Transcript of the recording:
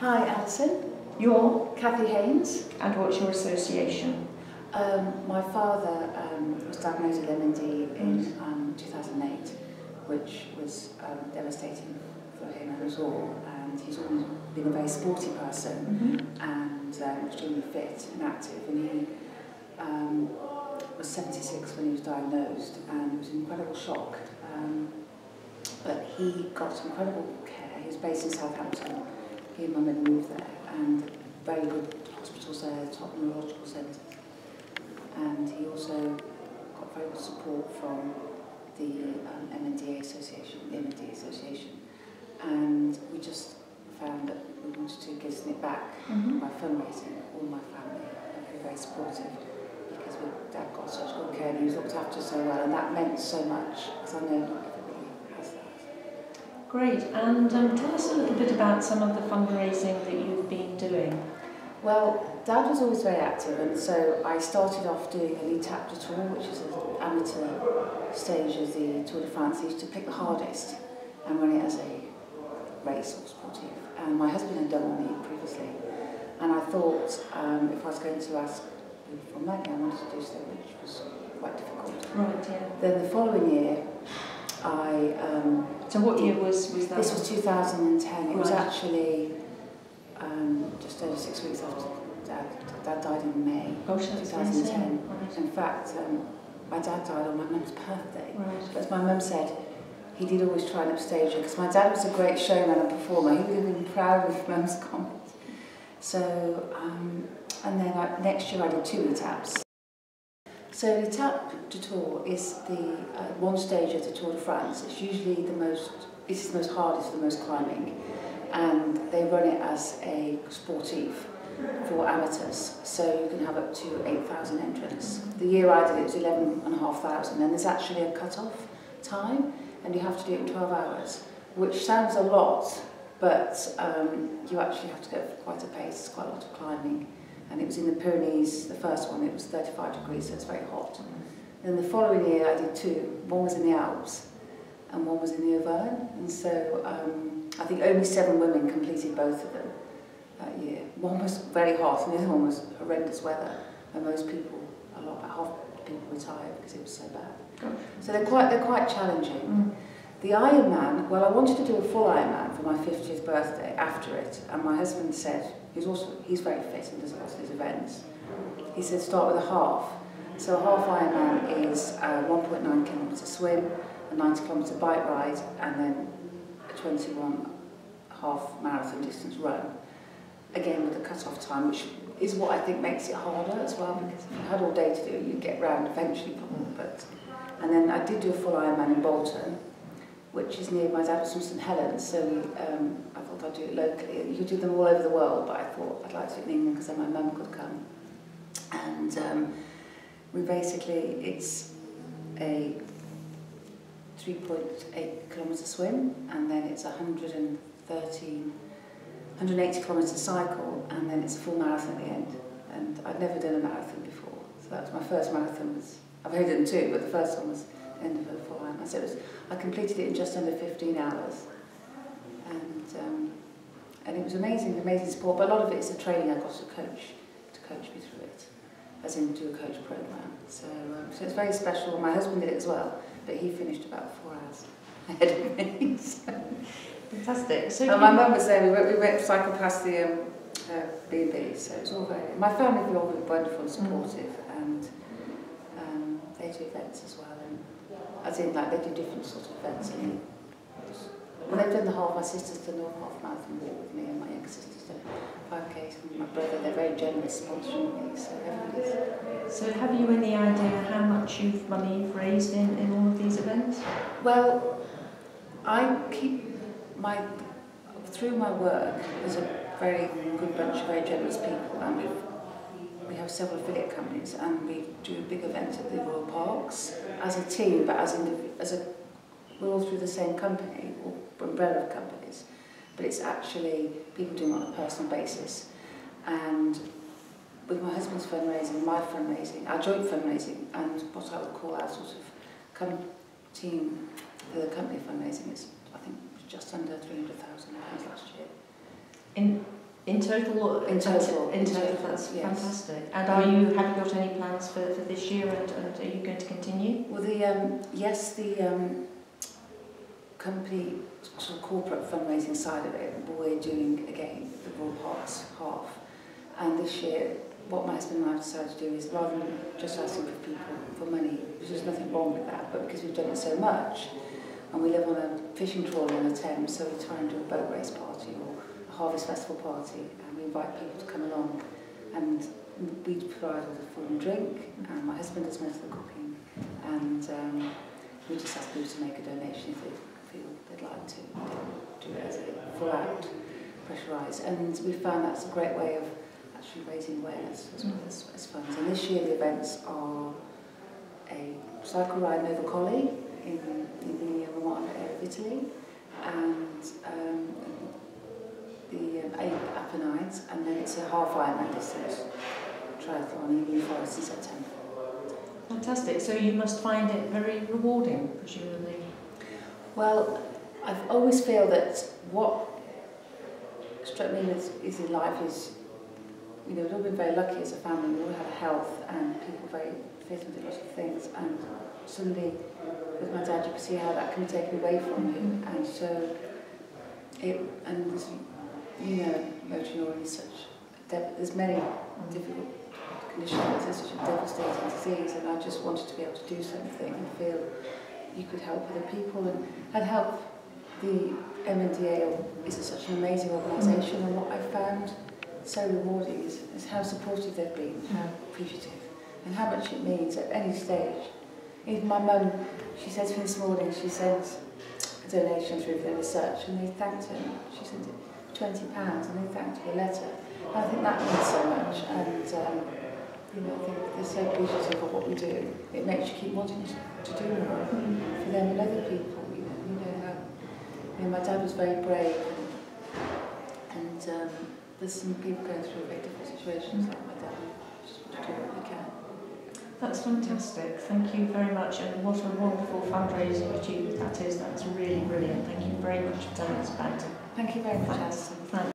Hi Allison, You're? Cathy Haynes. And what's your association? My father was diagnosed with MNDA in 2008, which was devastating for him and us all. And he's always been a very sporty person and extremely fit and active. And he was 76 when he was diagnosed, and it was an incredible shock. But he got incredible care. He was based in Southampton. He and Mum had moved there, and very good hospitals there, top neurological centres. And he also got very good support from the MNDA Association, and we just found that we wanted to give something back by fundraising. All my family were very supportive because Dad got such good care and he was looked after so well, and that meant so much, because I know not everybody has that. Great, and tell us a little bit about some of the fundraising that you've been doing. Well, Dad was always very active, and so I started off doing an Étape du Tour, which is an amateur stage of the Tour de France. I used to pick the hardest and run it as a race or sportive. And my husband had done one previously, and I thought if I was going to ask people for money, I wanted to do something which was quite difficult. Right, yeah. Then the following year, so what year was that? This was 2010. It was Right. actually just over 6 weeks after Dad died in May 2010. Right. In fact, my dad died on my mum's birthday. Right. But as my mum said, he did always try and upstage her, because my dad was a great showman and performer. He would have been proud of mum's comments. So, and then next year I did 2 étapes. So l'Étape du Tour is the one stage of the Tour de France. It's usually the most hardest, the most climbing, and they run it as a sportive for amateurs. So you can have up to 8,000 entrants. The year I did it was 11,500, and there's actually a cut-off time, and you have to do it in 12 hours, which sounds a lot, but you actually have to go at quite a pace. It's quite a lot of climbing. And it was in the Pyrenees, the first one, it was 35 degrees, so it's very hot. And then the following year I did 2. One was in the Alps and one was in the Auvergne. And so I think only 7 women completed both of them that year. One was very hot and the other one was horrendous weather. And most people, about half the people retired because it was so bad. So they're quite challenging. The Ironman, well, I wanted to do a full Ironman for my 50th birthday after it, and my husband said, he's very fit and does lots of these events, he said start with a half. So a half Ironman is a 1.9 kilometre swim, a 90 kilometre bike ride, and then a 21 half marathon distance run. Again with a cut-off time, which is what I think makes it harder as well, because if you had all day to do it, you'd get round eventually probably. And then I did do a full Ironman in Bolton, which is near my dad was from St Helens, so I thought I'd do it locally. You could do them all over the world, but I thought I'd like to do it in England because then my mum could come. And we basically, it's a 3.8 kilometre swim, and then it's 180 kilometre cycle, and then it's a full marathon at the end. And I'd never done a marathon before, so that was my first marathon. I've only done 2, but the first one was the end of a full Ironman. So I completed it in just under 15 hours, and it was amazing sport. But a lot of it is the training. I got a coach to coach me through it, as in do a coach program. So it's very special. My husband did it as well, but he finished about 4 hours ahead of me. So. Fantastic. So and my mum was there. We went to cycle past the B&B. So it was all very. My family were all wonderful and supportive, and they do events as well. As in, like, they do different sorts of events. When they've done the half, my sister's done the half marathon walk with me, and my younger sister's done 5Ks, and my brother, they're very generous sponsoring me, so everybody's... So have you any idea how much money you've raised in all of these events? Well, I keep through my work, there's a very good bunch of very generous people, and we have several affiliate companies, and we do big events at the Royal Parks as a team, but we're all through the same company, or umbrella of companies, but it's actually people doing it on a personal basis. And with my husband's fundraising, my fundraising, our joint fundraising, and what I would call our sort of team, the company fundraising is, I think, just under £300,000 last year. In total? In total. That's yes. Fantastic. And have you got any plans for this year, and are you going to continue? Well, the company sort of corporate fundraising side of it, we're doing again the Royal Parks half. And this year, what my husband and I have decided to do is, rather than just asking for people for money, there's nothing wrong with that, but because we've done it so much, and we live on a fishing trawler on the Thames, so we try and do a boat race party or a harvest festival party, and we invite people to come along, and we provide all the food and drink, and my husband does most of the cooking, and we just ask people to make a donation if they feel they'd like to do it as a full out, pressurised, and we found that's a great way of actually raising awareness as well as funds. And this year the events are a cycle ride over Collie in the Romano area of Italy, and the Apennines, and then it's a half Ironman distance triathlon in New Forest in September. Fantastic. So you must find it very rewarding, presumably. Well, I've always feel that what struck me is in life is, you know, we've all been very lucky as a family. We all have health, and people very fit and do lots of things, and suddenly with my dad you can see how that can be taken away from you, and so you know, motor neurone is there's many difficult conditions, it's such a devastating disease, and I just wanted to be able to do something and feel you could help other people and help. The MNDA is such an amazing organisation, and what I found so rewarding is how supportive they've been, how appreciative, and how much it means at any stage. Even my mum, she said to me this morning, she sent a donation through their research, and they thanked her. She sent it £20, and they thanked her a letter. And I think that means so much, and you know, I think they're so appreciative of what we do. It makes you keep wanting to do more for them and other people. You know how. I mean, my dad was very brave, and there's some people going through very difficult situations like my dad. Just want to do what we can. That's fantastic. Thank you very much, and what a wonderful fundraising achievement that is. That's really brilliant. Thank you very much for telling us about it. Thank you very much, Allison.